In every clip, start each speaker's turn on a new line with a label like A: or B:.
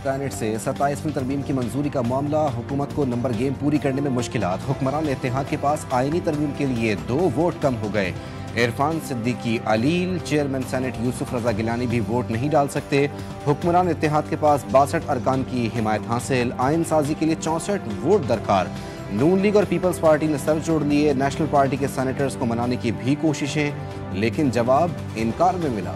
A: Senate से 27वीं तरमीम की मंजूरी का मामला, हुकूमत को नंबर गेम पूरी करने में मुश्किलात। हुक्मरान इत्तेहाद के पास आईनी तरमीम के लिए 2 वोट कम हो गए। इरफान सिद्दीकी अलील, चेयरमैन सेनेट यूसुफ रजा गिलानी भी वोट नहीं डाल सकते। हुक्मरान इत्तेहाद के पास 62 अरकान की हिमायत हासिल। आइन साजी के लिए 64 वोट दरकार। नून लीग और पीपल्स पार्टी ने सर जोड़ लिए। नेशनल पार्टी के सेनेटर्स को मनाने की भी कोशिशें, लेकिन जवाब इनकार में मिला।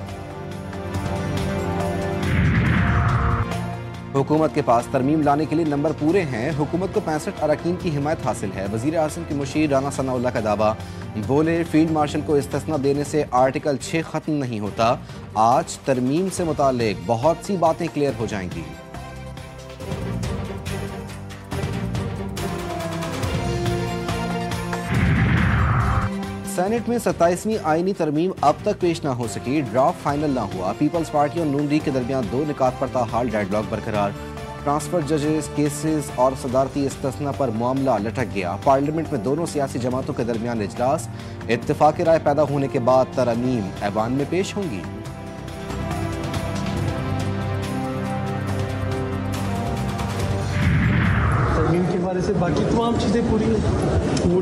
A: हुकूमत के पास तरमीम लाने के लिए नंबर पूरे हैं। हुकूमत को 65 अरकान की हिमायत हासिल है। वज़ीर आज़म के मुशीर राना सनाउल्लाह का दावा, बोले फील्ड मार्शल को इस्तिस्ना देने से आर्टिकल 6 ख़त्म नहीं होता। आज तरमीम से मुतालिक बहुत सी बातें क्लियर हो जाएंगी। सेनेट में 27वीं आईनी तरमीम अब तक पेश ना हो सकी। ड्राफ्ट फाइनल ना हुआ। पीपल्स पार्टी और नून लीग के दरमियान 2 निकात पर ताहाल डेडलॉक बरकरार। ट्रांसफर जजेस केसेस और सदारती इस्तिस्ना पर मामला लटक गया। पार्लियामेंट में दोनों सियासी जमातों के दरमियान इजलास। इत्तेफाक राय पैदा होने के बाद तरमीम ऐवान में पेश होंगी।
B: तरमीम के बारे से बाकी तमाम चीज़ें पूरी हैं।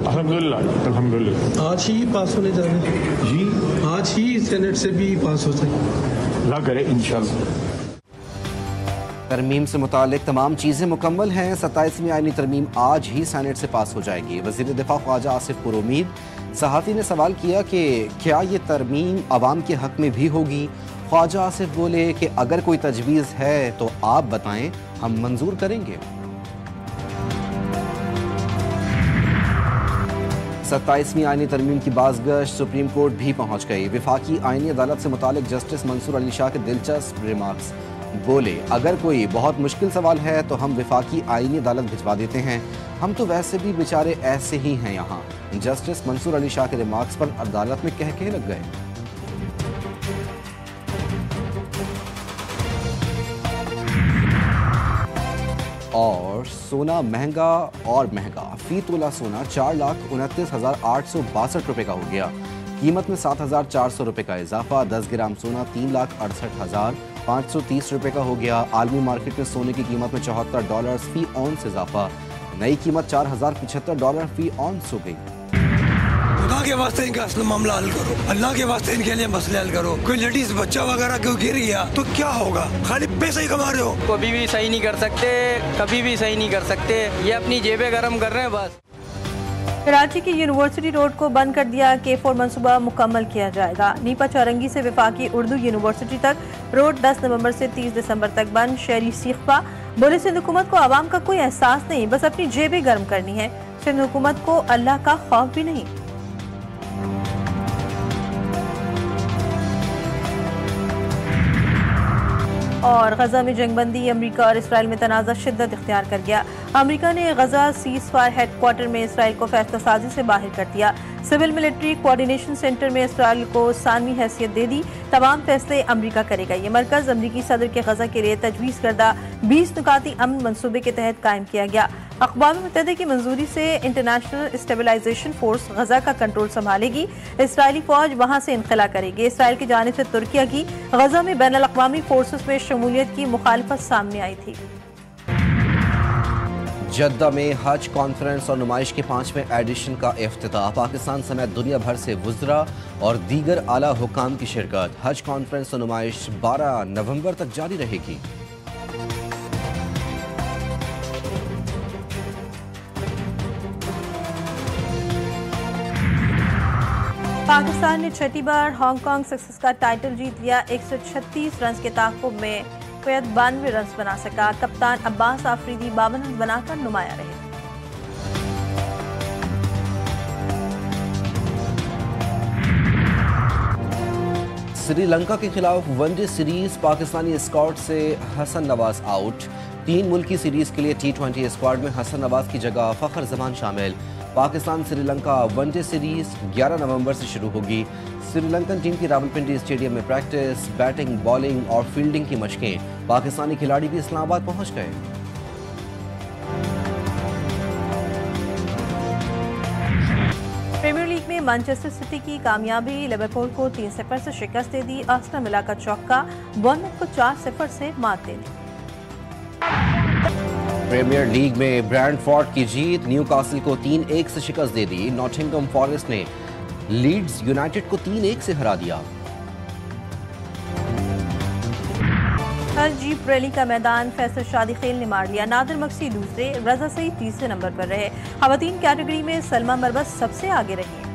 B: अल्हम्दुलिल्लाह आज ही पास होने जा रहे हैं जी। आज ही सेनेट से भी पास हो सके, अल्लाह करे इंशाअल्लाह।
A: तरमीम से मुतालिक तमाम चीज़ें मुकम्मल हैं। 27वीं आईनी तरमीम आज ही सेनेट से पास हो जाएगी। वज़ीर दिफा ख्वाजा आसिफ पुरुमीद सहाफ़ी ने सवाल किया कि क्या ये तरमीम अवाम के हक़ में भी होगी। ख्वाजा आसिफ बोले कि अगर कोई तजवीज़ है तो आप बताएं, हम मंजूर करेंगे। 27वीं आईनी तरमीम की बाज़गश्त सुप्रीम कोर्ट भी पहुंच गई। विफाकी आईनी अदालत से मुतालिक जस्टिस मंसूर अली शाह के दिलचस्प रिमार्क्स। बोले अगर कोई बहुत मुश्किल सवाल है तो हम विफाकी आईनी अदालत भिजवा देते हैं, हम तो वैसे भी बेचारे ऐसे ही हैं यहाँ। जस्टिस मंसूर अली शाह के रिमार्क्स पर अदालत में कहके लग गए। और सोना महंगा और महंगा। फी तोला सोना 4,29,862 रुपए का हो गया। कीमत में 7,400 रुपए का इजाफा। 10 ग्राम सोना 3,68,530 रुपए का हो गया। आलमी मार्केट में सोने की कीमत में $74 फी औंस इजाफा। नई कीमत $4,075 फी औंस हो गई।
C: खुदा के वास्ते इनका असल मामला हल करो, अल्लाह के वास्ते इनके लिए मसले हल करो। कोई लेडीज बच्चा वगैरह क्यों गिर गया तो क्या होगा? खाली पैसे ही कमा रहे हो।
D: कभी भी सही नहीं कर सकते, कभी भी सही नहीं कर सकते। ये अपनी जेबें गर्म कर रहे हैं बस।
E: कराची की यूनिवर्सिटी रोड को बंद कर दिया। K4 मंसूबा मुकम्मल किया जाएगा। नीपा चौरंगी से विफाकी उर्दू यूनिवर्सिटी तक रोड 10 नवंबर से 30 दिसंबर तक बंद। शहरी सीखपा बोले सिंध हुकूमत को आवाम का कोई एहसास नहीं, बस अपनी जेबें गर्म करनी है। सिंध हुकूमत को अल्लाह का खौफ भी नहीं। और गजा में जंगबंदी। अमेरिका और इसराइल में तनाज़ा शिद्दत इख्तियार कर गया। अमेरिका ने गजा सीज फायर हेडक्वार्टर में इसराइल को फैसला साजी से बाहर कर दिया। सिविल मिलिट्री कोऑर्डिनेशन सेंटर में इसराइल को सानवी हैसियत दे दी। तमाम फैसले अमेरिका करेगा। ये मरकज़ अमरीकी सदर के गजा के लिए तजवीज़ करदा 20 नुकाती अमन मनसूबे के तहत कायम किया गया। अक़वाम मुत्तहिदा की मंजूरी से इंटरनेशनल स्टेबलाइजेशन फोर्स गजा का कंट्रोल संभालेगी। इसराइली फौज वहां से इनखला करेगी। इसराइल की जानिब से तुर्किया की गजा में बैनुल अक़वामी फोर्सेस में शमूलियत की मुखालफत सामने आई थी।
A: जद्दा में हज कॉन्फ्रेंस और नुमाइश के 5वें एडिशन का इफ्तिताह। पाकिस्तान समेत दुनिया भर से वुज़रा और दीगर आला हुकाम की शिरकत। हज कॉन्फ्रेंस और नुमाइश 12 नवंबर तक जारी रहेगी।
E: पाकिस्तान ने छठी बार हांगकांग सक्सेस का टाइटल जीत लिया। 136 रन के ताक़ुब में फैयद 92 रन बना सका। कप्तान अब्बास आफरीदी 52 रन बनाकर नुमाया रहे।
A: श्रीलंका के खिलाफ वनडे सीरीज। पाकिस्तानी स्क्वाड से हसन नवाज आउट। 3 मुल्की सीरीज के लिए T20 स्क्वाड में हसन नवाज की जगह फखर जमान शामिल। पाकिस्तान श्रीलंका वनडे सीरीज 11 नवंबर से शुरू होगी। श्रीलंकन टीम की रावलपिंडी स्टेडियम में प्रैक्टिस, बैटिंग, बॉलिंग और फील्डिंग की मशकें। पाकिस्तानी खिलाड़ी भी इस्लामाबाद पहुंच गए।
E: प्रीमियर लीग में मैनचेस्टर सिटी की कामयाबी। लिवरपूल को 3-0 से शिकस्त दे दी। आस्टन विला का चौका। बॉर्नमथ को 4-0 से मात दे दी।
A: प्रीमियर लीग में ब्रैंडफोर्ड की जीत, न्यूकासल को 3-1 से शिकस्त दे दी। नॉटिंघम फॉरेस्ट ने लीड्स यूनाइटेड को 3-1 से हरा दिया।
E: जीप रैली का मैदान फैसल शादी खेल ने मार लिया। नादिर मक्सी दूसरे, रजा सईद तीसरे नंबर पर रहे। खवातीन कैटेगरी में सलमा मरबस सबसे आगे रही।